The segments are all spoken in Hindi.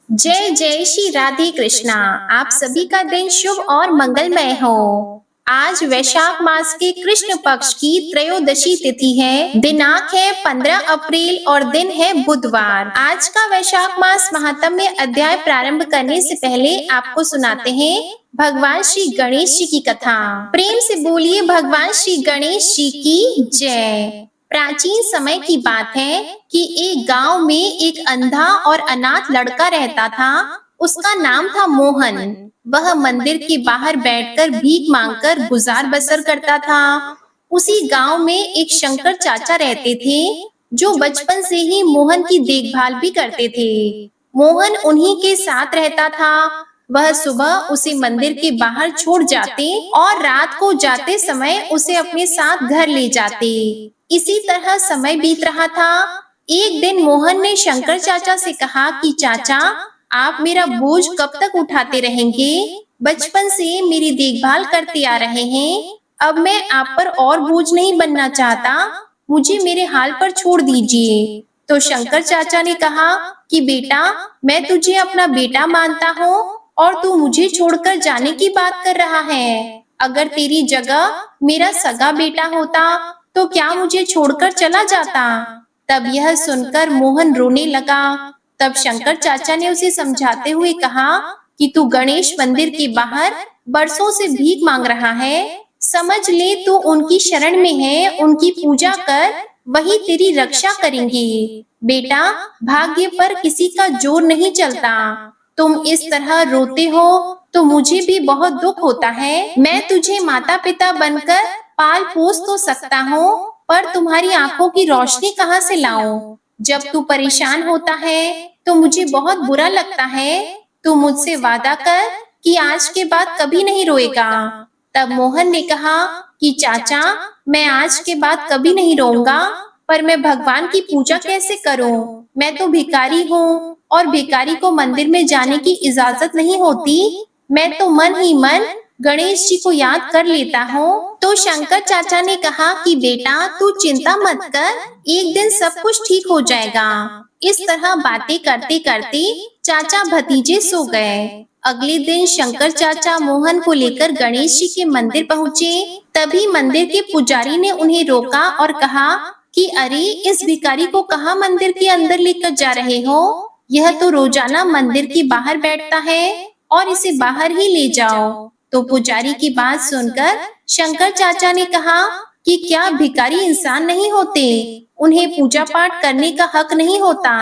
जय जय श्री राधे कृष्णा। आप सभी का दिन शुभ और मंगलमय हो। आज वैशाख मास के कृष्ण पक्ष की त्रयोदशी तिथि है। दिनांक है 15 अप्रैल और दिन है बुधवार। आज का वैशाख मास महात्म्य अध्याय प्रारंभ करने से पहले आपको सुनाते हैं भगवान श्री गणेश जी की कथा। प्रेम से बोलिए भगवान श्री गणेश जी की जय। प्राचीन समय की बात है कि एक गांव में एक अंधा और अनाथ लड़का रहता था। उसका नाम था मोहन। वह मंदिर के बाहर बैठकर भीख मांगकर गुजार बसर करता था। उसी गांव में एक शंकर चाचा रहते थे जो बचपन से ही मोहन की देखभाल भी करते थे। मोहन उन्हीं के साथ रहता था। वह सुबह उसे मंदिर के बाहर छोड़ जाते और रात को जाते समय उसे अपने साथ घर ले जाते। इसी तरह समय बीत रहा था। एक दिन मोहन ने शंकर चाचा से कहा कि चाचा, आप मेरा बोझ कब तक उठाते रहेंगे? बचपन से मेरी देखभाल करते आ रहे हैं। अब मैं आप पर और बोझ नहीं बनना चाहता। मुझे मेरे हाल पर छोड़ दीजिए। तो शंकर चाचा ने कहा कि बेटा, मैं तुझे अपना बेटा मानता हूँ और तू मुझे छोड़कर जाने की बात कर रहा है। अगर तेरी जगह मेरा सगा बेटा होता तो क्या मुझे छोड़कर चला जाता? तब यह सुनकर मोहन रोने लगा। तब शंकर चाचा ने उसे समझाते हुए कहा कि तू गणेश मंदिर के बाहर बरसों से भीख मांग रहा है। समझ ले तू उनकी शरण में है, उनकी पूजा कर, वही तेरी रक्षा करेंगे। बेटा, भाग्य पर किसी का जोर नहीं चलता। तुम इस तरह रोते हो तो मुझे भी बहुत दुख होता है। मैं तुझे माता पिता बनकर पाल पोस तो सकता हूँ, पर तुम्हारी आंखों की रोशनी कहाँ से लाऊं? जब तू परेशान होता है तो मुझे बहुत बुरा लगता है। तू मुझसे वादा कर कि आज के बाद कभी नहीं रोएगा। तब मोहन ने कहा कि चाचा, मैं आज के बाद कभी नहीं रोऊंगा, पर मैं भगवान की पूजा कैसे करूं? मैं तो भिखारी हूँ और भिखारी को मंदिर में जाने की इजाजत नहीं होती। मैं तो मन ही मन गणेश जी को याद कर लेता हूँ। तो शंकर चाचा ने कहा कि बेटा, तू चिंता मत कर, एक दिन सब कुछ ठीक हो जाएगा। इस तरह बातें करते करते चाचा भतीजे सो गए। अगले दिन शंकर चाचा मोहन को लेकर गणेश जी के मंदिर पहुँचे। तभी मंदिर के पुजारी ने उन्हें रोका और कहा कि अरे, इस भिखारी को कहाँ मंदिर के अंदर लेकर जा रहे हो? यह तो रोजाना मंदिर के बाहर बैठता है और इसे बाहर ही ले जाओ। तो पुजारी की बात सुनकर शंकर चाचा ने कहा कि क्या भिखारी इंसान नहीं होते? उन्हें पूजा पाठ करने का हक नहीं होता?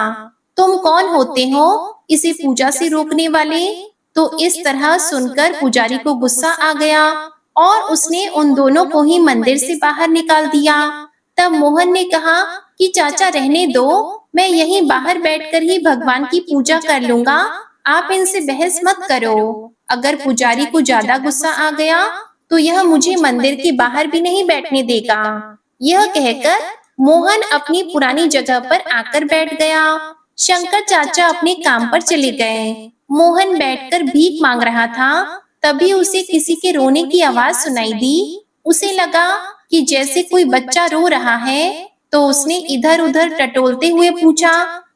तुम कौन होते हो इसे पूजा से रोकने वाले? तो इस तरह सुनकर पुजारी को गुस्सा आ गया और उसने उन दोनों को ही मंदिर से बाहर निकाल दिया। तब मोहन ने कहा कि चाचा रहने दो, मैं यहीं बाहर बैठकर ही भगवान की पूजा कर लूंगा। आप इनसे बहस मत करो। अगर पुजारी को ज्यादा गुस्सा आ गया तो यह मुझे मंदिर के बाहर भी नहीं बैठने देगा। यह कहकर मोहन अपनी पुरानी जगह पर आकर बैठ गया। शंकर चाचा अपने काम पर चले गए। मोहन बैठकर भीख मांग रहा था। तभी उसे किसी के रोने की आवाज सुनाई दी। उसे लगा कि जैसे कोई बच्चा रो रहा है। तो उसने इधर उधर टटोलते हुए पूछा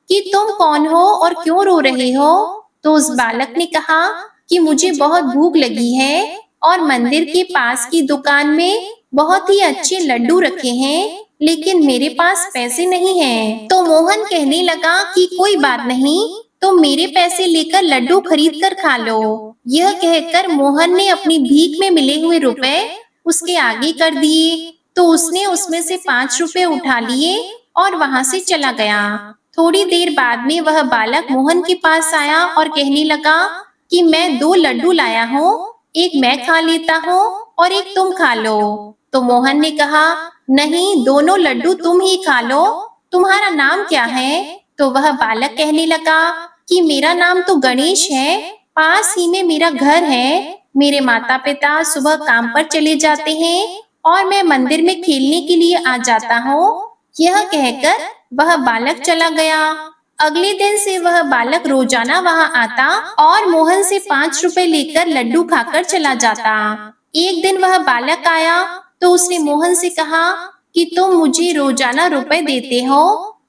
कि तुम कौन हो और क्यों रो रहे हो? तो उस बालक ने कहा कि मुझे बहुत भूख लगी है और मंदिर के पास की दुकान में बहुत ही अच्छे लड्डू रखे हैं, लेकिन मेरे पास पैसे नहीं हैं। तो मोहन कहने लगा कि कोई बात नहीं, तो मेरे पैसे लेकर लड्डू खरीद कर खा लो। यह कहकर मोहन ने अपनी भीख में मिले हुए रुपए उसके आगे कर दिए। तो उसने उसमें से 5 रुपए उठा लिए और वहां से चला गया। थोड़ी देर बाद में वह बालक मोहन के पास आया और कहने लगा कि मैं 2 लड्डू लाया हूँ, एक मैं खा लेता हूँ और एक तुम खा लो। तो मोहन ने कहा, नहीं, दोनों लड्डू तुम ही खा लो। तुम्हारा नाम क्या है? तो वह बालक कहने लगा कि मेरा नाम तो गणेश है, पास ही में मेरा घर है। मेरे माता पिता सुबह काम पर चले जाते हैं और मैं मंदिर में खेलने के लिए आ जाता हूँ। यह कहकर वह बालक चला गया। अगले दिन से वह बालक रोजाना वहां आता और मोहन से 5 रुपए लेकर लड्डू खाकर चला जाता। एक दिन वह बालक आया तो उसने मोहन से कहा कि तुम मुझे रोजाना रुपए देते हो,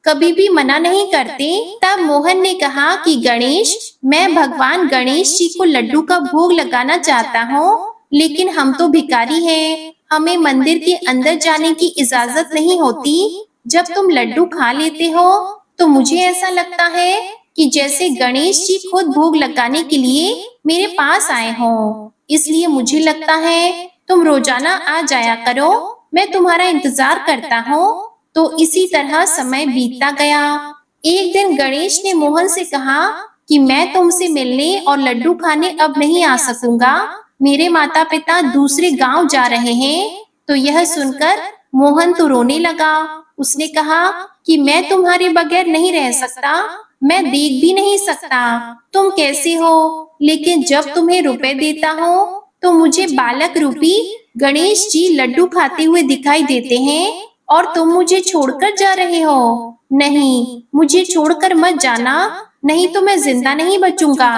कभी भी मना नहीं करते। तब मोहन ने कहा कि गणेश, मैं भगवान गणेश जी को लड्डू का भोग लगाना चाहता हूँ, लेकिन हम तो भिखारी हैं, हमें मंदिर के अंदर जाने की इजाजत नहीं होती। जब तुम लड्डू खा लेते हो तो मुझे ऐसा लगता है कि जैसे गणेश जी खुद भोग लगाने के लिए मेरे पास आए हों। इसलिए मुझे लगता है तुम रोजाना आ जाया करो, मैं तुम्हारा इंतजार करता हूँ। तो इसी तरह समय बीतता गया। एक दिन गणेश ने मोहन से कहा कि मैं तुमसे मिलने और लड्डू खाने अब नहीं आ सकूंगा, मेरे माता पिता दूसरे गांव जा रहे हैं। तो यह सुनकर मोहन तो रोने लगा। उसने कहा कि मैं तुम्हारे बगैर नहीं रह सकता, मैं देख भी नहीं सकता तुम कैसे हो, लेकिन जब तुम्हें रुपए देता हूँ तो मुझे बालक रूपी गणेश जी लड्डू खाते हुए दिखाई देते हैं और तुम मुझे छोड़कर जा रहे हो। नहीं, मुझे छोड़कर मत जाना, नहीं तो मैं जिंदा नहीं बचूंगा।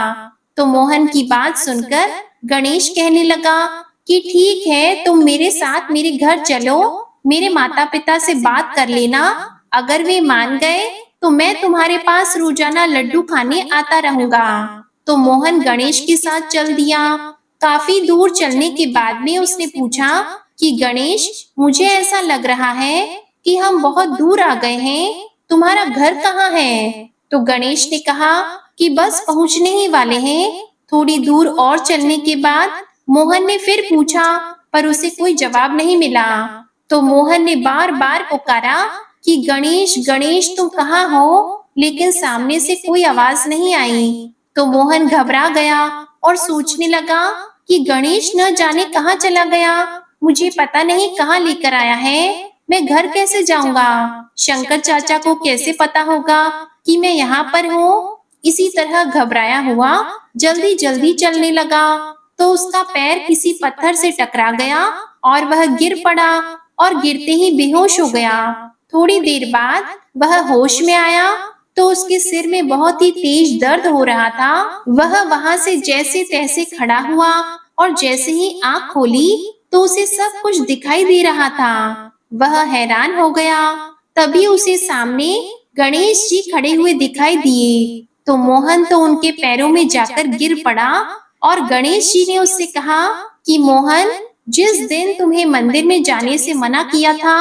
तो मोहन की बात सुनकर गणेश कहने लगा कि ठीक है, तुम मेरे साथ मेरे घर चलो, मेरे माता पिता से बात कर लेना, अगर वे मान गए तो मैं तुम्हारे पास रोजाना लड्डू खाने आता रहूंगा। तो मोहन गणेश के साथ चल दिया। काफी दूर चलने के बाद में उसने पूछा कि गणेश, मुझे ऐसा लग रहा है कि हम बहुत दूर आ गए हैं, तुम्हारा घर कहाँ है? तो गणेश ने कहा कि बस पहुंचने ही वाले हैं। थोड़ी दूर और चलने के बाद मोहन ने फिर पूछा, पर उसे कोई जवाब नहीं मिला। तो मोहन ने बार बार पुकारा कि गणेश गणेश तुम कहाँ हो, लेकिन सामने से कोई आवाज नहीं आई। तो मोहन घबरा गया और सोचने लगा कि गणेश न जाने कहाँ चला गया, मुझे पता नहीं कहाँ लेकर आया है, मैं घर कैसे जाऊंगा, शंकर चाचा को कैसे पता होगा कि मैं यहाँ पर हूँ। इसी तरह घबराया हुआ जल्दी जल्दी चलने लगा। तो उसका पैर किसी पत्थर से टकरा गया और वह गिर पड़ा और गिरते ही बेहोश हो गया। थोड़ी देर बाद वह होश में आया तो उसके सिर में बहुत ही तेज दर्द हो रहा था। वह वहां से जैसे तैसे खड़ा हुआ और जैसे ही आंख खोली तो उसे सब कुछ दिखाई दे रहा था। वह हैरान हो गया। तभी उसे सामने गणेश जी खड़े हुए दिखाई दिए। तो मोहन तो उनके पैरों में जाकर गिर पड़ा और गणेश जी ने उससे कहा कि मोहन, जिस दिन तुम्हें मंदिर में जाने से मना किया था,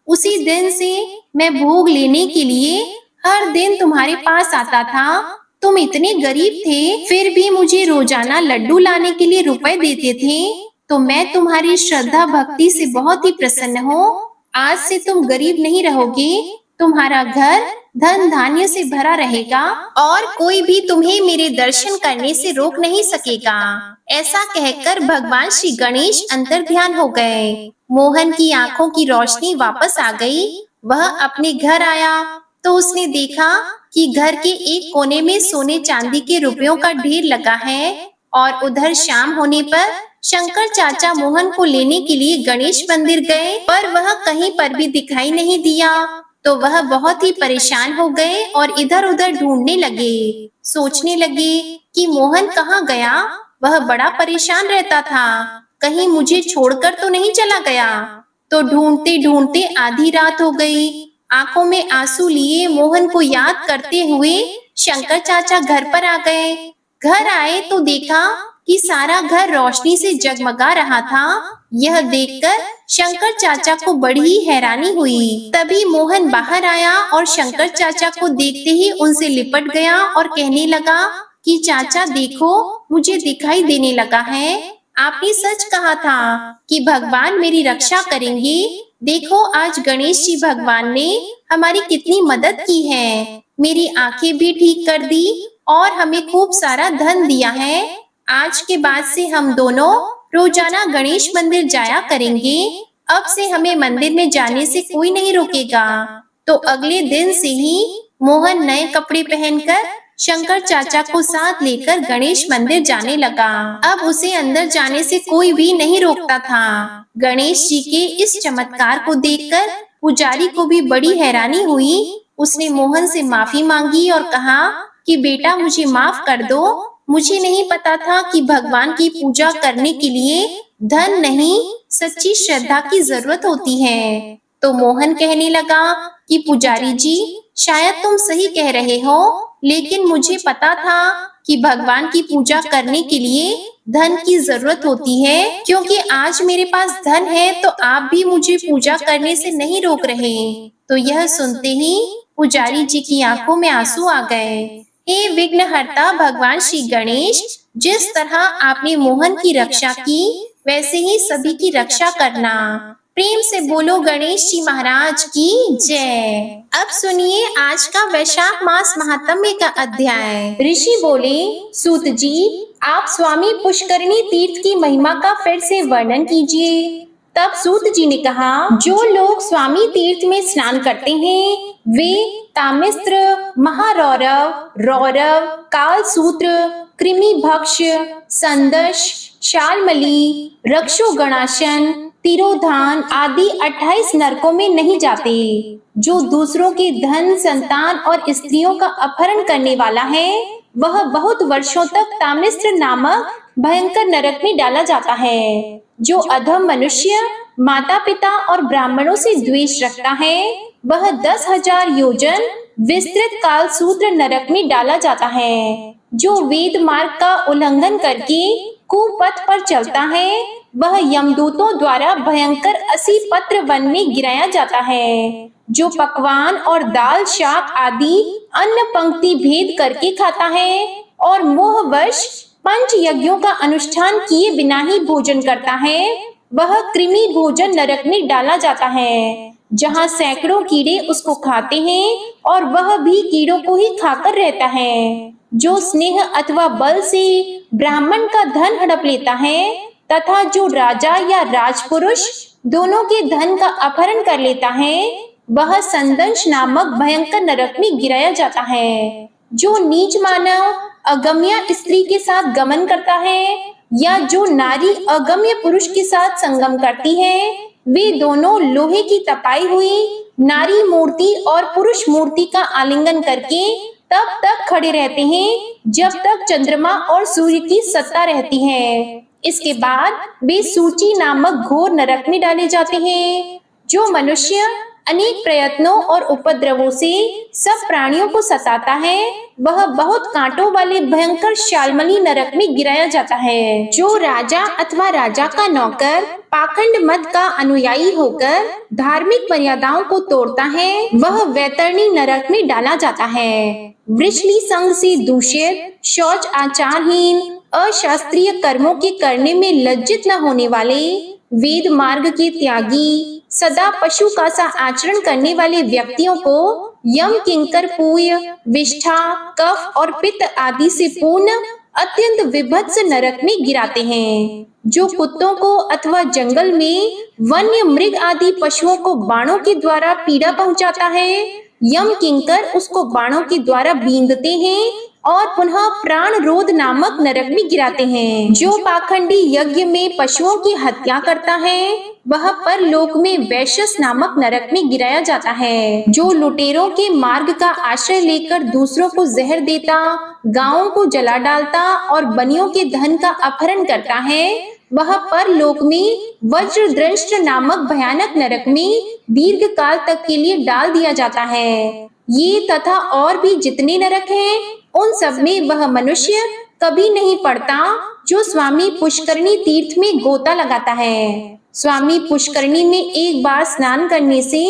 उसी दिन से मैं भोग लेने के लिए हर दिन तुम्हारे पास आता था। तुम इतने गरीब थे, फिर भी मुझे रोजाना लड्डू लाने के लिए रुपए देते थे। तो मैं तुम्हारी श्रद्धा भक्ति से बहुत ही प्रसन्न हूँ। आज से तुम गरीब नहीं रहोगे, तुम्हारा घर धन धान्य से भरा रहेगा और कोई भी तुम्हें मेरे दर्शन करने से रोक नहीं सकेगा। ऐसा कहकर भगवान श्री गणेश अंतर ध्यान हो गए। मोहन की आंखों की रोशनी वापस आ गई। वह अपने घर आया तो उसने देखा कि घर के एक कोने में सोने चांदी के रुपयों का ढेर लगा है और उधर शाम होने पर शंकर चाचा मोहन को लेने के लिए गणेश मंदिर गए, पर वह कहीं पर भी दिखाई नहीं दिया। तो वह बहुत ही परेशान हो गए और इधर उधर ढूंढने लगे। सोचने लगे कि मोहन कहाँ गया, वह बड़ा परेशान रहता था, कहीं मुझे छोड़कर तो नहीं चला गया। तो ढूंढते ढूंढते आधी रात हो गई। आंखों में आंसू लिए मोहन को याद करते हुए शंकर चाचा घर पर आ गए। घर आए तो देखा कि सारा घर रोशनी से जगमगा रहा था। यह देखकर शंकर चाचा को बड़ी ही हैरानी हुई। तभी मोहन बाहर आया और शंकर चाचा को देखते ही उनसे लिपट गया और कहने लगा कि चाचा देखो, मुझे दिखाई देने लगा है। आपने सच कहा था कि भगवान मेरी रक्षा करेंगे। देखो आज गणेश जी भगवान ने हमारी कितनी मदद की है, मेरी आंखें भी ठीक कर दी और हमें खूब सारा धन दिया है। आज के बाद से हम दोनों रोजाना गणेश मंदिर जाया करेंगे। अब से हमें मंदिर में जाने से कोई नहीं रोकेगा। तो अगले दिन से ही मोहन नए कपड़े पहनकर शंकर चाचा को साथ लेकर गणेश मंदिर जाने लगा। अब उसे अंदर जाने से कोई भी नहीं रोकता था। गणेश जी के इस चमत्कार को देखकर पुजारी को भी बड़ी हैरानी हुई। उसने मोहन से माफी मांगी और कहा कि बेटा मुझे माफ कर दो, मुझे नहीं पता था कि भगवान की पूजा करने के लिए धन नहीं, सच्ची श्रद्धा की जरूरत होती है। तो मोहन कहने लगा कि पुजारी जी, शायद तुम सही कह रहे हो, लेकिन मुझे पता था कि भगवान की पूजा करने के लिए धन की जरूरत होती है। क्योंकि आज मेरे पास धन है तो आप भी मुझे पूजा करने से नहीं रोक रहे। तो यह सुनते ही पुजारी जी की आंखों में आंसू आ गए। हे विघ्नहर्ता भगवान श्री गणेश, जिस तरह आपने मोहन की रक्षा की, वैसे ही सभी की रक्षा करना। प्रेम से बोलो गणेश जी महाराज की जय। अब सुनिए आज का वैशाख मास महात्म्य का अध्याय। ऋषि बोले, सूत जी, आप स्वामी पुष्करणी तीर्थ की महिमा का फिर से वर्णन कीजिए। तब सूत जी ने कहा, जो लोग स्वामी तीर्थ में स्नान करते हैं वे तामिस्त्र, महारौरव, रौरव, कालसूत्र, कृमि भक्ष, संदश, शालमली, रक्षोगणाशन, तिरोधान आदि 28 नरकों में नहीं जाते। जो दूसरों के धन, संतान और स्त्रियों का अपहरण करने वाला है वह बहुत वर्षों तक तामिस्त्र नामक भयंकर नरक में डाला जाता है। जो अधम मनुष्य माता पिता और ब्राह्मणों से द्वेष रखता है वह 10,000 योजन विस्तृत कालसूत्र नरक में डाला जाता है। जो वेद मार्ग का उल्लंघन करके कुपथ पर चलता है वह यमदूतों द्वारा भयंकर 80 पत्र वन में गिराया जाता है। जो पकवान और दाल शाक आदि अन्न पंक्ति भेद करके खाता है और मोहवश पंच यज्ञों का अनुष्ठान किए बिना ही भोजन करता है वह कृमि भोजन नरक में डाला जाता है, जहाँ सैकड़ों कीड़े उसको खाते हैं और वह भी कीड़ों को ही खाकर रहता है। जो स्नेह अथवा बल से ब्राह्मण का धन हड़प लेता है तथा जो राजा या राजपुरुष दोनों के धन का अपहरण कर लेता है वह संदंश नामक भयंकर नरक में गिराया जाता है। जो नीच मानव अगम्य स्त्री के साथ गमन करता है या जो नारी अगम्य पुरुष के साथ संगम करती है वे दोनों लोहे की तपाई हुई नारी मूर्ति और पुरुष मूर्ति का आलिंगन करके तब तक खड़े रहते हैं जब तक चंद्रमा और सूर्य की सत्ता रहती है। इसके बाद वे सूची नामक घोर नरक में डाले जाते हैं। जो मनुष्य अनेक प्रयत्नों और उपद्रवों से सब प्राणियों को सताता है वह बहुत कांटों वाले भयंकर शालमली नरक में गिराया जाता है। जो राजा अथवा राजा का नौकर पाखंड मत का अनुयायी होकर धार्मिक मर्यादाओं को तोड़ता है वह वैतरणी नरक में डाला जाता है। वृषली संग से दूषित, शौच आचारहीन, अशास्त्रीय कर्मों के करने में लज्जित न होने वाले, वेद मार्ग के त्यागी, सदा पशु का सा आचरण करने वाले व्यक्तियों को यम किंकर पूय, विष्ठा, कफ और पित्त आदि से पूर्ण अत्यंत विभत्स नरक में गिराते हैं। जो कुत्तों को अथवा जंगल में वन्य मृग आदि पशुओं को बाणों के द्वारा पीड़ा पहुंचाता है यम किंकर उसको बाणों के द्वारा बींधते हैं और पुनः प्राण रोध नामक नरक में गिराते हैं। जो पाखंडी यज्ञ में पशुओं की हत्या करता है वह परलोक में वैश्यस नामक नरक में गिराया जाता है। जो लुटेरों के मार्ग का आश्रय लेकर दूसरों को जहर देता, गांवों को जला डालता और बनियों के धन का अपहरण करता है वह परलोक में वज्रदृष्ट नामक भयानक नरक में दीर्घ काल तक के लिए डाल दिया जाता है। ये तथा और भी जितने नरक हैं उन सब में वह मनुष्य कभी नहीं पड़ता जो स्वामी पुष्करणी तीर्थ में गोता लगाता है। स्वामी पुष्करणी में एक बार स्नान करने से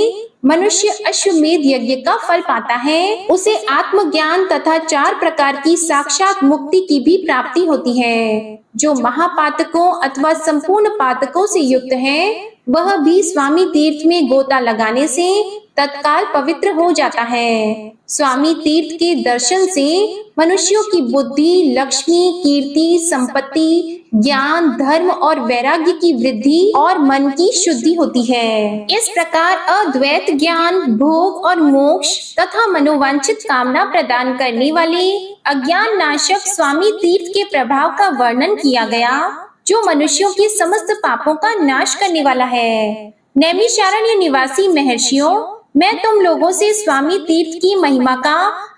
मनुष्य अश्वमेध यज्ञ का फल पाता है। उसे आत्मज्ञान तथा 4 प्रकार की साक्षात मुक्ति की भी प्राप्ति होती है। जो महापातकों अथवा संपूर्ण पातकों से युक्त है वह भी स्वामी तीर्थ में गोता लगाने से तत्काल पवित्र हो जाता है। स्वामी तीर्थ के दर्शन से मनुष्यों की बुद्धि, लक्ष्मी, कीर्ति, संपत्ति, ज्ञान, धर्म और वैराग्य की वृद्धि और मन की शुद्धि होती है। इस प्रकार अद्वैत ज्ञान, भोग और मोक्ष तथा मनोवांछित कामना प्रदान करने वाले अज्ञान नाशक स्वामी तीर्थ के प्रभाव का वर्णन किया गया जो मनुष्यों के समस्त पापों का नाश करने वाला है। नैमिषारण्य निवासी महर्षियों, मैं तुम लोगों से स्वामी तीर्थ की महिमा का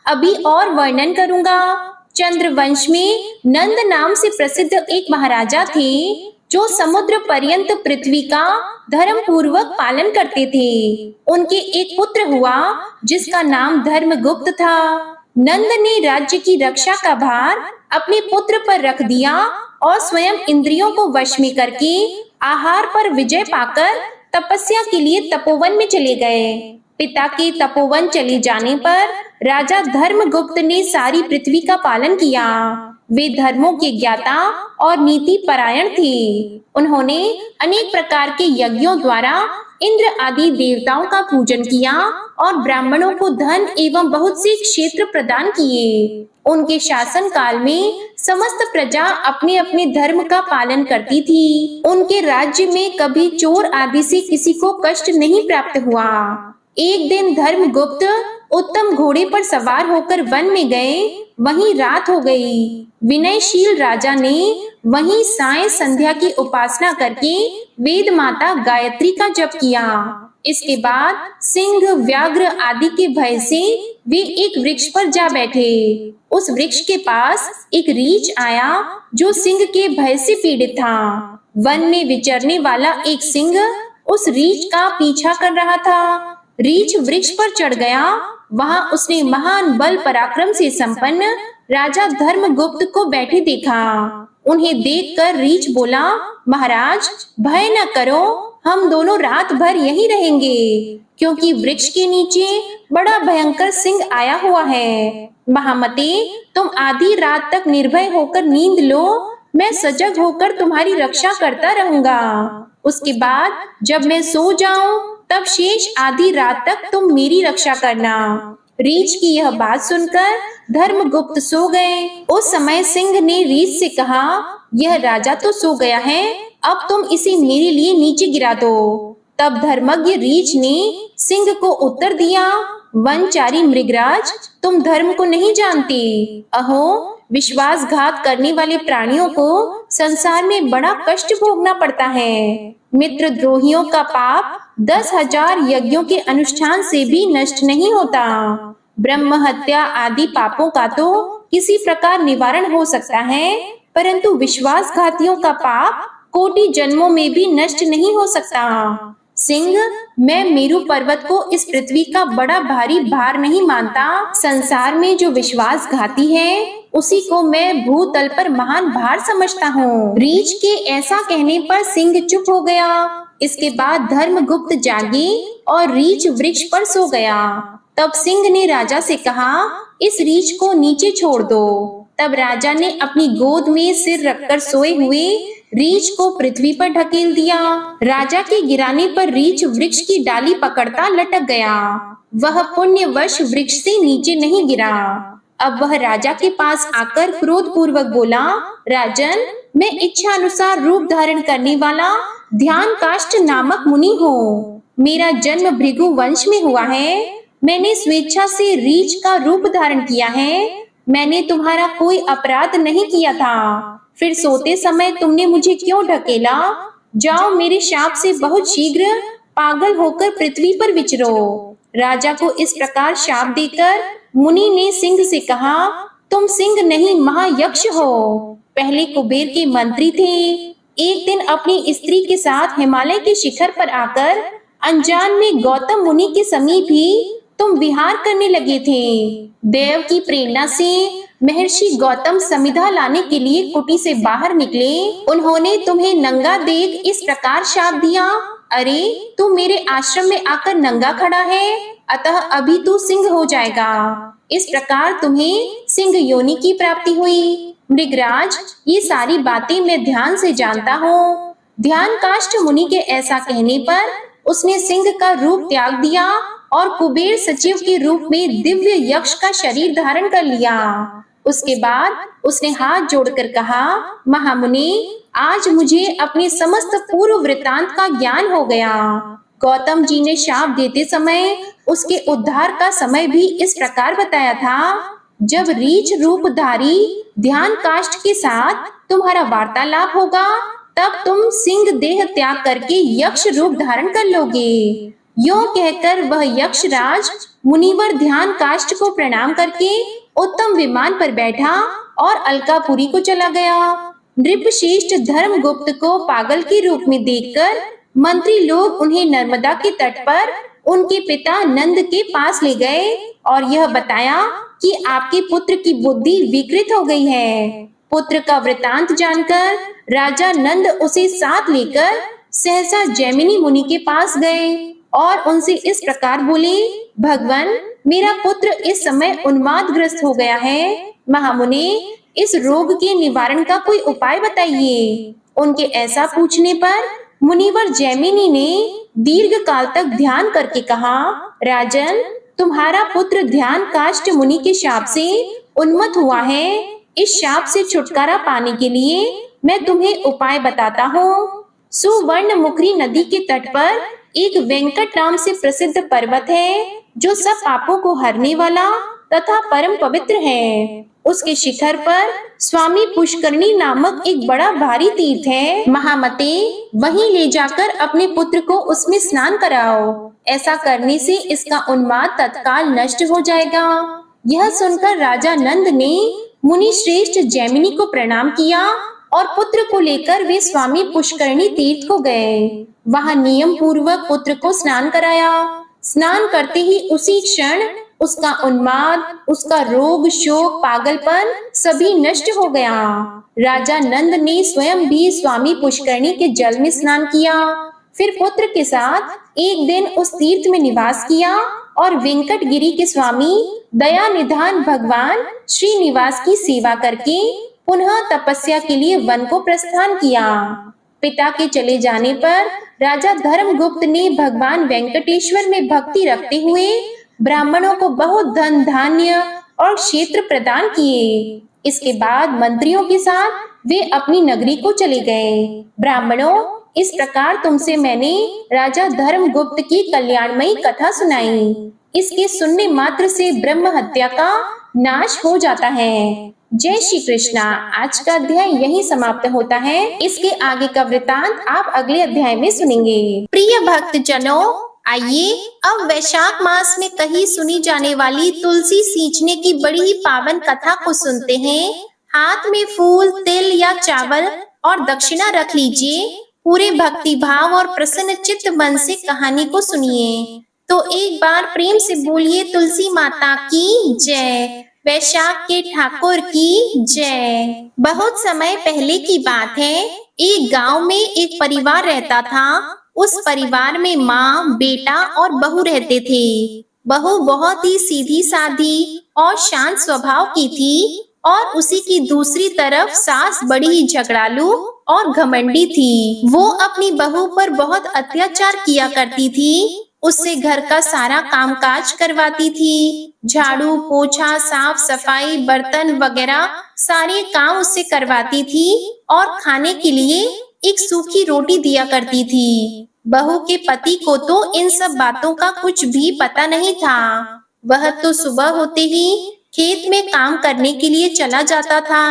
अभी और वर्णन करूंगा। चंद्रवंश में नंद नाम से प्रसिद्ध एक महाराजा थे जो समुद्र पर्यंत पृथ्वी का धर्म पूर्वक पालन करते थे। उनके एक पुत्र हुआ जिसका नाम धर्मगुप्त था। नंद ने राज्य की रक्षा का भार अपने पुत्र पर रख दिया और स्वयं इंद्रियों को वश में करके आहार पर विजय पाकर तपस्या के लिए तपोवन में चले गए। पिता के तपोवन चले जाने पर राजा धर्मगुप्त ने सारी पृथ्वी का पालन किया। वे धर्मों के ज्ञाता और नीति परायण थे। उन्होंने अनेक प्रकार के यज्ञों द्वारा इंद्र आदि देवताओं का पूजन किया और ब्राह्मणों को धन एवं बहुत से क्षेत्र प्रदान किए। उनके शासन काल में समस्त प्रजा अपने अपने धर्म का पालन करती थी। उनके राज्य में कभी चोर आदि से किसी को कष्ट नहीं प्राप्त हुआ। एक दिन धर्मगुप्त उत्तम घोड़े पर सवार होकर वन में गए। वहीं रात हो गई। विनयशील राजा ने वहीं साय संध्या की उपासना करके वेद माता गायत्री का जप किया। इसके बाद सिंह व्याघ्र आदि के भय से वे एक वृक्ष पर जा बैठे। उस वृक्ष के पास एक रीछ आया जो सिंह के भय से पीड़ित था। वन में विचरने वाला एक सिंह उस रीछ का पीछा कर रहा था। रीछ वृक्ष पर चढ़ गया। वहां उसने महान बल पराक्रम से संपन्न राजा धर्मगुप्त को बैठे देखा। उन्हें देखकर रीछ बोला, महाराज भय न करो, हम दोनों रात भर यहीं रहेंगे, क्योंकि वृक्ष के नीचे बड़ा भयंकर सिंह आया हुआ है। महामते, तुम आधी रात तक निर्भय होकर नींद लो, मैं सजग होकर तुम्हारी रक्षा करता रहूंगा। उसके बाद जब मैं सो जाऊं तब शेष आधी रात तक तुम मेरी रक्षा करना। रीछ की यह बात सुनकर धर्मगुप्त सो गए। उस समय सिंह ने रीछ से कहा, यह राजा तो सो गया है, अब तुम इसे मेरे लिए नीचे गिरा दो। तब धर्मज्ञ रीछ ने सिंह को उत्तर दिया, वनचारी मृगराज, तुम धर्म को नहीं जानते। अहो, विश्वासघात करने वाले प्राणियों को संसार में बड़ा कष्ट भोगना पड़ता है। मित्रद्रोहियों का पाप 10,000 यज्ञों के अनुष्ठान से भी नष्ट नहीं होता। ब्रह्म हत्या आदि पापों का तो किसी प्रकार निवारण हो सकता है, परंतु विश्वासघातियों का पाप कोटि जन्मों में भी नष्ट नहीं हो सकता। सिंह, मैं मेरु पर्वत को इस पृथ्वी का बड़ा भारी भार नहीं मानता। संसार में जो विश्वासघाती है उसी को मैं भूतल पर महान भार समझता हूँ। रीछ के ऐसा कहने पर सिंह चुप हो गया। इसके बाद धर्मगुप्त जागे और रीछ वृक्ष पर सो गया। तब सिंह ने राजा से कहा, इस रीछ को नीचे छोड़ दो। तब राजा ने अपनी गोद में सिर रखकर सोए हुए रीछ को पृथ्वी पर ढकेल दिया। राजा के गिराने पर रीछ वृक्ष की डाली पकड़ता लटक गया। वह पुण्यवश वृक्ष से नीचे नहीं गिरा। अब वह राजा के पास आकर क्रोध पूर्वक बोला, राजन, मैं इच्छा अनुसार रूप धारण करने वाला ध्यान काष्ठ नामक मुनि हूँ। मेरा जन्म भृगु वंश में हुआ है। मैंने स्वेच्छा से रीछ का रूप धारण किया है। मैंने तुम्हारा कोई अपराध नहीं किया था। फिर सोते समय तुमने मुझे क्यों ढकेला? जाओ, मेरे शाप से बहुत शीघ्र पागल होकर पृथ्वी पर विचरो। राजा को इस प्रकार शाप देकर मुनि ने सिंह से कहा, तुम सिंह नहीं महायक्ष हो। पहले कुबेर के मंत्री थे। एक दिन अपनी स्त्री के साथ हिमालय के शिखर पर आकर अनजान में गौतम मुनि के समीप ही तुम विहार करने लगे थे। देव की प्रेरणा से महर्षि गौतम समिधा लाने के लिए कुटी से बाहर निकले। उन्होंने तुम्हें नंगा देख इस प्रकार शाप दिया, अरे तू मेरे आश्रम में आकर नंगा खड़ा है, अतः अभी तू सिंह हो जाएगा। इस प्रकार तुम्हें सिंह योनि की प्राप्ति हुई। मृगराज, ये सारी बातें मैं ध्यान से जानता हूँ। ध्यान काष्ठ मुनि के ऐसा कहने पर उसने सिंह का रूप त्याग दिया और कुबेर सचिव के रूप में दिव्य यक्ष का शरीर धारण कर लिया। उसके बाद उसने हाथ जोड़कर कहा, महामुनि, आज मुझे अपने समस्त पूर्व वृत्तांत का ज्ञान हो गया। गौतम जी ने शाप देते समय उसके उद्धार का समय भी इस प्रकार बताया था। जब रीछ रूपधारी ध्यान काष्ठ के साथ तुम्हारा वार्तालाप होगा, तब तुम सिंह देह त्याग करके यक्ष रूप धारण कर लोगे। यूं कहकर वह यक्षराज मुनिवर ध्यान काष्ठ को प्रणाम करके उत्तम विमान पर बैठा और अलकापुरी को चला गया। नृपश्रेष्ठ धर्मगुप्त को पागल के रूप में देखकर मंत्री लोग उन्हें नर्मदा के तट पर उनके पिता नंद के पास ले गए और यह बताया कि आपके पुत्र की बुद्धि विकृत हो गई है। पुत्र का वृतांत जानकर राजा नंद उसे साथ लेकर सहसा जैमिनी मुनि के पास गए और उनसे इस प्रकार बोले, भगवान, मेरा पुत्र इस समय उन्मादग्रस्त हो गया है। महामुनि, इस रोग के निवारण का कोई उपाय बताइए। उनके ऐसा पूछने पर मुनिवर जैमिनी ने दीर्घ काल तक ध्यान करके कहा, राजन, तुम्हारा पुत्र ध्यान काष्ठ मुनि के शाप से उन्मत्त हुआ है। इस शाप से छुटकारा पाने के लिए मैं तुम्हें उपाय बताता हूँ। सुवर्ण मुखरी नदी के तट पर एक वेंकट नाम से प्रसिद्ध पर्वत है, जो सब पापों को हरने वाला तथा परम पवित्र है। उसके शिखर पर स्वामी पुष्करणी नामक एक बड़ा भारी तीर्थ है। महामते, वहीं ले जाकर अपने पुत्र को उसमें स्नान कराओ। ऐसा करने से इसका उन्माद तत्काल नष्ट हो जाएगा। यह सुनकर राजा नंद ने मुनि श्रेष्ठ जैमिनी को प्रणाम किया और पुत्र को लेकर वे स्वामी पुष्करणी तीर्थ को गए। वहां नियम पूर्वक पुत्र को स्नान कराया। स्नान करते ही उसी क्षण उसका उन्माद, उसका रोग, शोक, पागलपन सभी नष्ट हो गया। राजा नंद ने स्वयं भी स्वामी पुष्करणी के जल में स्नान किया, फिर पुत्र के साथ एक दिन उस तीर्थ में निवास किया और वेंकटगिरी के स्वामी दया निधान भगवान श्रीनिवास की सेवा करके पुनः तपस्या के लिए वन को प्रस्थान किया। पिता के चले जाने पर राजा धर्मगुप्त ने भगवान वेंकटेश्वर में भक्ति रखते हुए ब्राह्मणों को बहुत धन धान्य और क्षेत्र प्रदान किए। इसके बाद मंत्रियों के साथ वे अपनी नगरी को चले गए। ब्राह्मणों, इस प्रकार तुमसे मैंने राजा धर्मगुप्त की कल्याणमयी कथा सुनाई। इसके सुनने मात्र से ब्रह्म हत्या का नाश हो जाता है। जय श्री कृष्णा। आज का अध्याय यहीं समाप्त होता है। इसके आगे का वृतांत आप अगले अध्याय में सुनेंगे। प्रिय भक्त जनों, आइए अब वैशाख मास में कहीं सुनी जाने वाली तुलसी सींचने की बड़ी ही पावन कथा को सुनते हैं। हाथ में फूल, तिल या चावल और दक्षिणा रख लीजिए। पूरे भक्ति भाव और प्रसन्न चित्त मन से कहानी को सुनिए। तो एक बार प्रेम से बोलिए, तुलसी माता की जय, वैशाख के ठाकुर की जय। बहुत समय पहले की बात है। एक गांव में एक परिवार रहता था। उस परिवार में माँ, बेटा और बहू रहते थे। बहू बहुत ही सीधी साधी और शांत स्वभाव की थी और उसी की दूसरी तरफ सास बड़ी ही झगड़ालू और घमंडी थी। वो अपनी बहू पर बहुत अत्याचार किया करती थी। उससे घर का सारा कामकाज करवाती थी। झाड़ू, पोछा, साफ सफाई, बर्तन वगैरह सारे काम उससे करवाती थी और खाने के लिए एक सूखी रोटी दिया करती थी। बहू के पति को तो इन सब बातों का कुछ भी पता नहीं था। वह तो सुबह होते ही खेत में काम करने के लिए चला जाता था।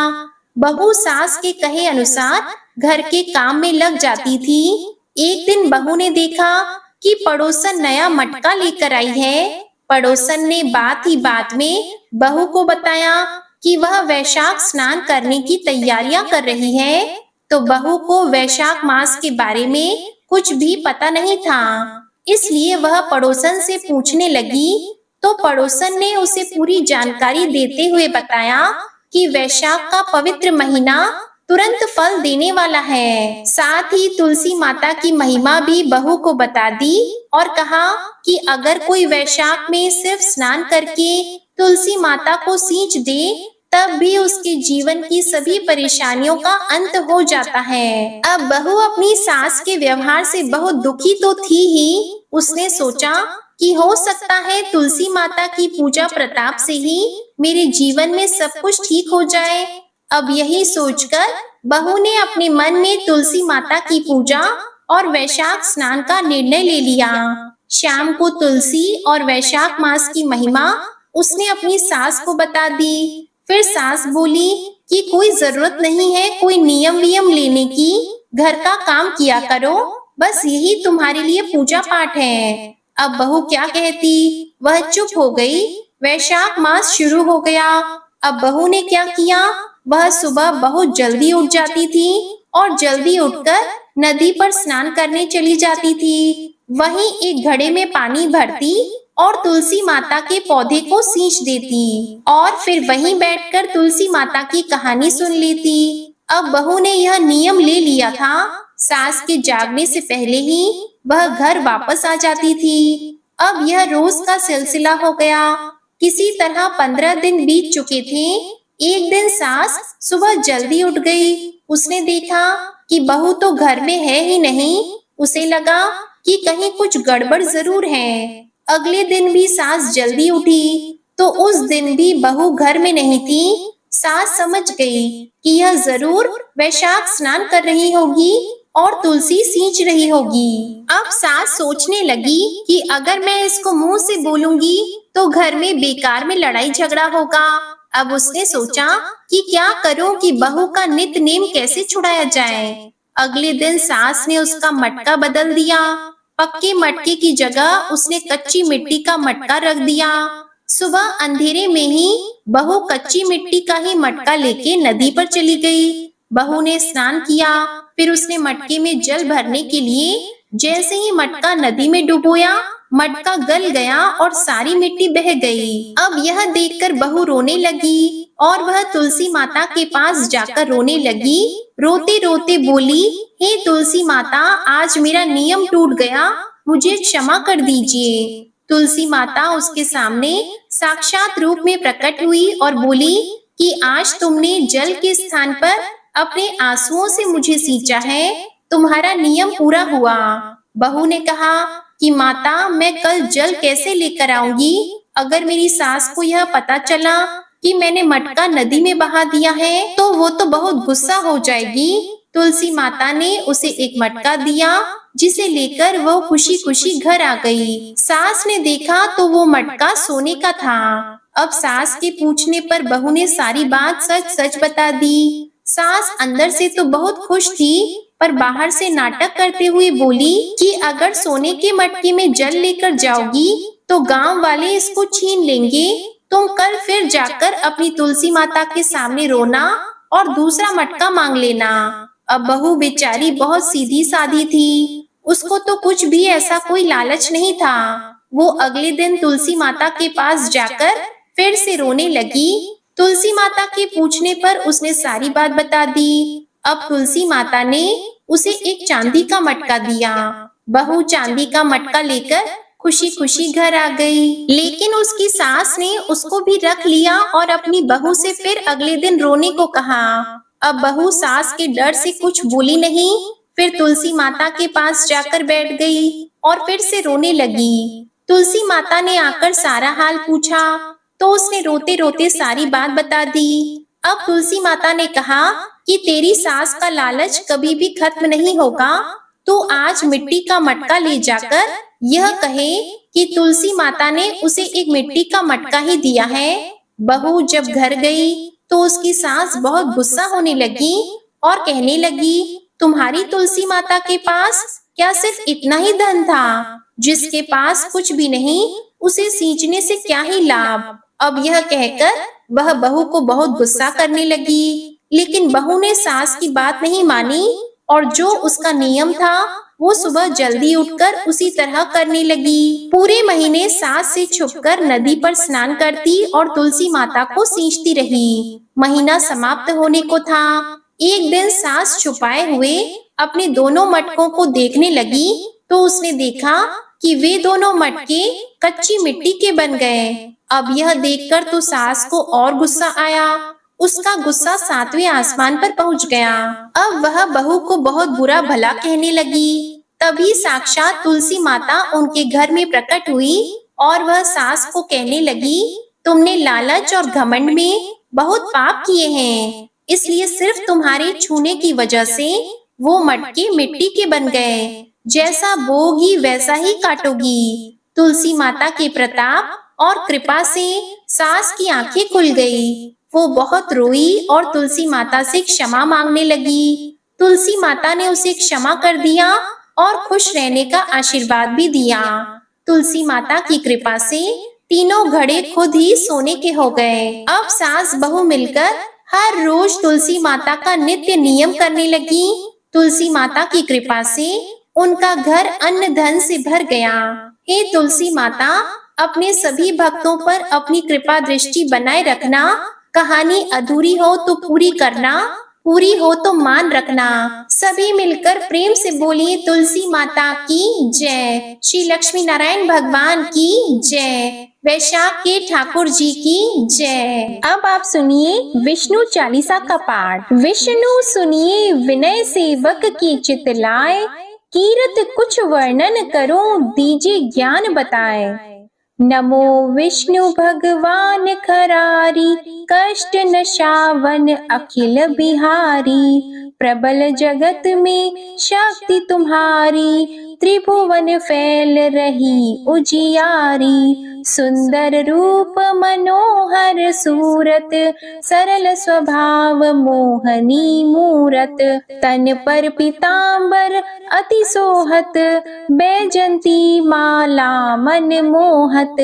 बहू सास के कहे अनुसार घर के काम में लग जाती थी। एक दिन बहू ने देखा कि पड़ोसन नया मटका लेकर आई है। पड़ोसन ने बात ही बात में बहू को बताया कि वह वैशाख स्नान करने की तैयारियां कर रही है। तो बहू को वैशाख मास के बारे में कुछ भी पता नहीं था, इसलिए वह पड़ोसन से पूछने लगी। तो पड़ोसन ने उसे पूरी जानकारी देते हुए बताया कि वैशाख का पवित्र महीना तुरंत फल देने वाला है। साथ ही तुलसी माता की महिमा भी बहू को बता दी और कहा कि अगर कोई वैशाख में सिर्फ स्नान करके तुलसी माता को सींच दे, तब भी उसके जीवन की सभी परेशानियों का अंत हो जाता है। अब बहू अपनी सास के व्यवहार से बहुत दुखी तो थी ही। उसने सोचा कि हो सकता है तुलसी माता की पूजा प्रताप से ही मेरे जीवन में सब कुछ ठीक हो जाए। अब यही सोचकर बहू ने अपने मन में तुलसी माता की पूजा और वैशाख स्नान का निर्णय ले लिया। शाम को तुलसी और वैशाख मास की महिमा उसने अपनी सास को बता दी। फिर सास बोली कि कोई जरूरत नहीं है कोई नियम वियम लेने की, घर का काम किया करो, बस यही तुम्हारे लिए पूजा पाठ है। अब बहू क्या कहती, वह चुप हो गई। वैशाख मास शुरू हो गया। अब बहू ने क्या किया, वह सुबह बहुत जल्दी उठ जाती थी और जल्दी उठकर नदी पर स्नान करने चली जाती थी। वहीं एक घड़े में पानी भरती और तुलसी माता के पौधे को सींच देती और फिर वहीं बैठकर तुलसी माता की कहानी सुन लेती। अब बहू ने यह नियम ले लिया था, सास के जागने से पहले ही वह घर वापस आ जाती थी। अब यह रोज का सिलसिला हो गया। किसी तरह 15 दिन बीत चुके थे। एक दिन सास सुबह जल्दी उठ गई। उसने देखा कि बहू तो घर में है ही नहीं। उसे लगा कि कहीं कुछ गड़बड़ जरूर है। अगले दिन भी सास जल्दी उठी तो उस दिन भी बहू घर में नहीं थी। सास समझ गई कि यह जरूर वैशाख स्नान कर रही होगी और तुलसी सींच रही होगी। अब सास सोचने लगी कि अगर मैं इसको मुंह से बोलूंगी तो घर में बेकार में लड़ाई झगड़ा होगा। अब उसने सोचा कि क्या करूं कि बहू का नित नेम कैसे छुड़ाया जाए। अगले दिन सास ने उसका मटका बदल दिया। पक्के मटके की जगह उसने कच्ची मिट्टी का मटका रख दिया। सुबह अंधेरे में ही बहू कच्ची मिट्टी का ही मटका लेके नदी पर चली गई। बहू ने स्नान किया, फिर उसने मटके में जल भरने के लिए जैसे ही मटका नदी में डुबोया, मटका गल गया और सारी मिट्टी बह गई। अब यह देखकर बहू रोने लगी और वह तुलसी माता के पास जाकर रोने लगी। रोते रोते बोली, हे तुलसी माता, आज मेरा नियम टूट गया, मुझे क्षमा कर दीजिए। तुलसी माता उसके सामने साक्षात रूप में प्रकट हुई और बोली कि आज तुमने जल के स्थान पर अपने आंसुओं से मुझे सींचा है, तुम्हारा नियम पूरा हुआ। बहू ने कहा कि माता, मैं कल जल कैसे लेकर आऊंगी? अगर मेरी सास को यह पता चला कि मैंने मटका नदी में बहा दिया है तो वो तो बहुत गुस्सा हो जाएगी। तुलसी माता ने उसे एक मटका दिया जिसे लेकर वो खुशी खुशी घर आ गई। सास ने देखा तो वो मटका सोने का था। अब सास के पूछने पर बहू ने सारी बात सच सच बता दी। सास अंदर से तो बहुत खुश थी पर बाहर से नाटक करते हुए बोली कि अगर सोने के मटके में जल लेकर जाओगी तो गांव वाले इसको छीन लेंगे। तुम कल फिर जाकर अपनी तुलसी माता के सामने रोना और दूसरा मटका मांग लेना। अब बहू बेचारी बहुत सीधी सादी थी। उसको तो कुछ भी ऐसा कोई लालच नहीं था। वो अगले दिन तुलसी माता के पास जाकर फिर से रोने लगी। तुलसी माता के पूछने पर उसने सारी बात बता दी। अब तुलसी माता ने उसे एक चांदी का मटका दिया। बहू चांदी का मटका लेकर खुशी खुशी घर आ गई। लेकिन उसकी सास ने उसको भी रख लिया और अपनी बहू से फिर अगले दिन रोने को कहा। अब बहू सास के डर से कुछ बोली नहीं। फिर तुलसी माता के पास जाकर बैठ गई और फिर से रोने लगी। तुलसी माता ने आकर सारा हाल पूछा तो उसने रोते रोते सारी बात बता दी। अब तुलसी माता ने कहा कि तेरी सास का लालच कभी भी खत्म नहीं होगा। तू आज मिट्टी का मटका ले जाकर यह कहे कि तुलसी माता ने उसे एक मिट्टी का मटका ही दिया है। बहू जब घर गई तो उसकी सास बहुत गुस्सा होने लगी और कहने लगी, तुम्हारी तुलसी माता के पास क्या सिर्फ इतना ही धन था? जिसके पास कुछ भी नहीं उसे सींचने से क्या ही लाभ। अब यह कहकर वह बहू को बहुत गुस्सा करने लगी, लेकिन बहू ने सास की बात नहीं मानी और जो उसका नियम था वो सुबह जल्दी उठकर उसी तरह करने लगी। पूरे महीने सास से छुपकर नदी पर स्नान करती और तुलसी माता को सींचती रही। महीना समाप्त होने को था। एक दिन सास छुपाए हुए अपने दोनों मटकों को देखने लगी तो उसने देखा कि वे दोनों मटके कच्ची मिट्टी के बन गए। अब यह देखकर तो सास को और गुस्सा आया। उसका गुस्सा 7वें आसमान पर पहुंच गया। अब वह बहू को बहुत बुरा भला कहने लगी। तभी साक्षात तुलसी माता उनके घर में प्रकट हुई और वह सास को कहने लगी, तुमने लालच और घमंड में बहुत पाप किए हैं, इसलिए सिर्फ तुम्हारे छूने की वजह से वो मटके मिट्टी के बन गए। जैसा बोगी वैसा ही काटोगी। तुलसी माता के प्रताप और कृपा से सास की आंखें खुल गई। वो बहुत रोई और तुलसी माता से क्षमा मांगने लगी। तुलसी माता ने उसे क्षमा कर दिया और खुश रहने का आशीर्वाद भी दिया। तुलसी माता की कृपा से तीनों घड़े खुद ही सोने के हो गए। अब सास बहू मिलकर हर रोज तुलसी माता का नित्य नियम करने लगी। तुलसी माता की कृपा से उनका घर अन्न धन से भर गया। हे तुलसी माता, अपने सभी भक्तों पर अपनी कृपा दृष्टि बनाए रखना। कहानी अधूरी हो तो पूरी करना, पूरी हो तो मान रखना। सभी मिलकर प्रेम से बोलिए तुलसी माता की जय। श्री लक्ष्मी नारायण भगवान की जय। वैशाख के ठाकुर जी की जय। अब आप सुनिए विष्णु चालीसा का पाठ। विष्णु सुनिए विनय सेवक की चित लाए, कीरत कुछ वर्णन करो दीजिए ज्ञान बताए। नमो विष्णु भगवान खरारी, कष्ट नशावन अखिल बिहारी। प्रबल जगत में शक्ति तुम्हारी, त्रिभुवन फैल रही उजियारी। सुंदर रूप मनोहर सूरत, सरल स्वभाव मोहनी मूरत। तन पर पीतांबर अति सोहत, बैजंती माला मन मोहत।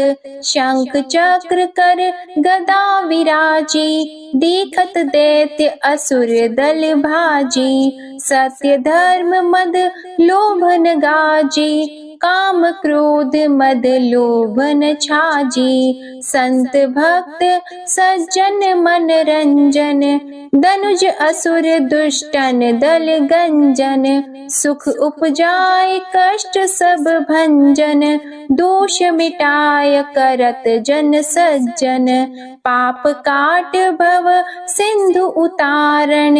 शंख चक्र कर गदा विराजे, देखत दैत्य असुर दल भाजे। सत्य धर्म मद लोभन गाजे, काम क्रोध मद लोभन छाजे। संत भक्त सज्जन मन रंजन, धनुज असुर दुष्टन दल गंजन। सुख उपजाए कष्ट सब भंजन, दोष मिटाय करत जन सज्जन। पाप काट भव सिंधु उतारण,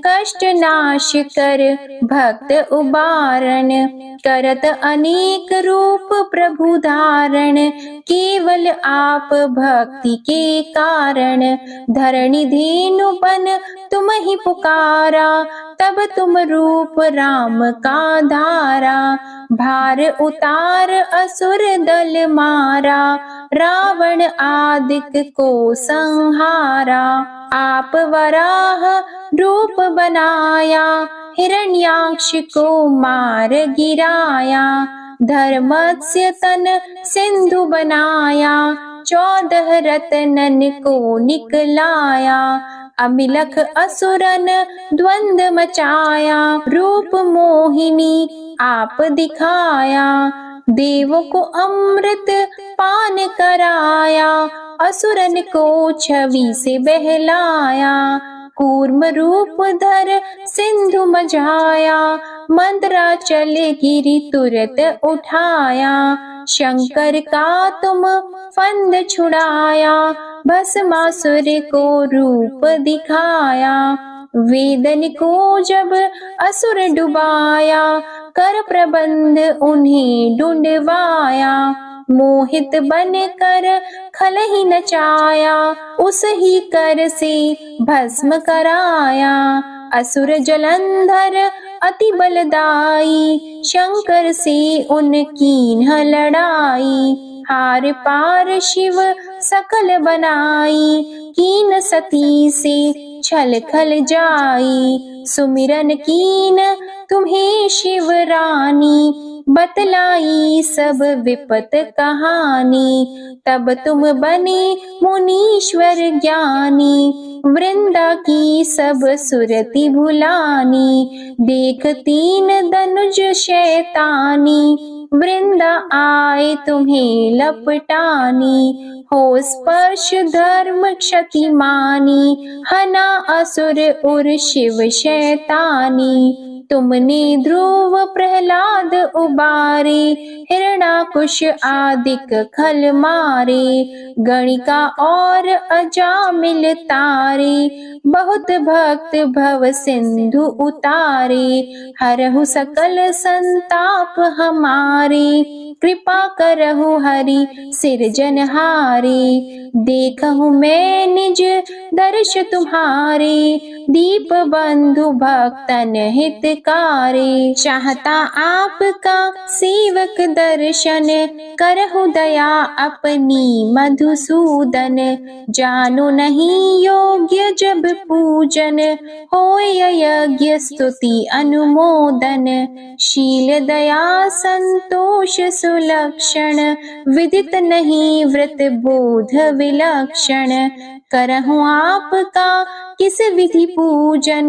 कष्ट नाश कर भक्त उबारण। करत अनेक रूप प्रभु धारण, केवल आप भक्ति के कारण। धरणी धेनु बन तुम ही पुकारा, तब तुम रूप राम का धारा। भार उतार असुर दल मारा, रावण आदिक को संहारा। आप वराह रूप बनाया, हिरण्याक्ष को मार गिराया। धर्मस्य तन सिंधु बनाया, 14 रत्नन को निकलाया। अमिलख असुरन द्वंद मचाया, रूप मोहिनी आप दिखाया। देव को अमृत पान कराया, असुरन को छवि से बहलाया। कूर्म रूप धर सिंधु मझाया, मंदराचल गिरि तुरत उठाया। शंकर का तुम फंद छुड़ाया, भस्मासुर को रूप दिखाया। वेदन को जब असुर डुबाया, कर प्रबंध उन्हें ढूंढवाया। मोहित बन कर खल ही नचाया, उस ही कर से भस्म कराया। असुर जलंधर अति बलदाई, शंकर से उनकी न लड़ाई। हार पार शिव सकल बनाई, कीन सती से छल खल जाई। सुमिरन कीन तुम्हें शिव रानी, बतलाई सब विपत कहानी। तब तुम बने मुनीश्वर ज्ञानी, वृंदा की सब सुरति भुलानी। देख 3 धनुज शैतानी, वृंदा आए तुम्हें लपटानी। हो स्पर्श धर्म क्षति मानी, हना असुर उर शिव शैतानी। तुमने ध्रुव प्रहलाद उबारे, हिरणाकुश आदिक खल मारे। गणिका और अजामिल तारे, बहुत भक्त भव सिंधु उतारे। हरहु सकल संताप हमारे, कृपा करहु हरि सिरजनहारे। देखहु मैं निज दर्श तुम्हारे, दीप बंधु भक्तन हित हितकारे। चाहता आपका सेवक दर्शन, करहु दया अपनी मधुसूदन। जानो नहीं योग्य जब पूजन, होय यज्ञ स्तुति अनुमोदन। शील दया संतोष सुलक्षण, विदित नहीं व्रत बोध विलक्षण। करहु आपका किस विधि पूजन,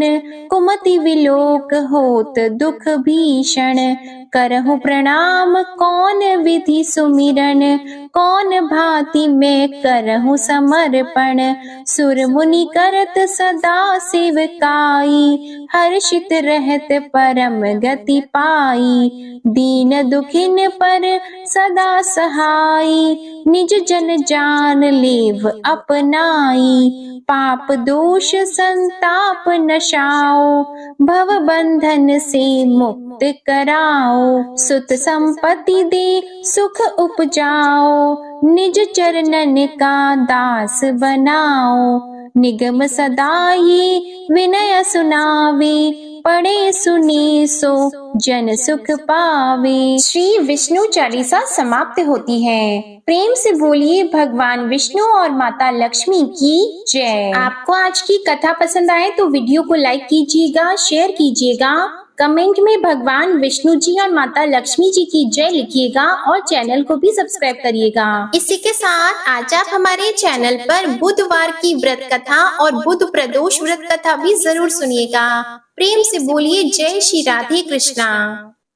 कुमति विलोक होत दुख भीषण। करहु प्रणाम कौन विधि सुमिरन, कौन भांति मैं करहु समर्पण। सुर मुनि करत सदा सेवकाई, हर्षित रहत परम गति पाई। दीन दुखिन पर सदा सहाई, निज जन जान लेव अपनाई। पाप दोष संताप नशाओ, भव बंधन से मुक्त कराओ। सुत संपत्ति दे सुख उपजाओ, निज चरणन का दास बनाओ। निगम सदा ये विनय सुनावे, पढ़े सुने सो जन सुख पावे। श्री विष्णु चालीसा समाप्त होती है। प्रेम से बोलिए भगवान विष्णु और माता लक्ष्मी की जय। आपको आज की कथा पसंद आए तो वीडियो को लाइक कीजिएगा, शेयर कीजिएगा, कमेंट में भगवान विष्णु जी और माता लक्ष्मी जी की जय लिखिएगा और चैनल को भी सब्सक्राइब करिएगा। इसी के साथ आज आप हमारे चैनल पर बुधवार की व्रत कथा और बुध प्रदोष व्रत कथा भी जरूर सुनिएगा। प्रेम से बोलिए जय श्री राधे कृष्णा।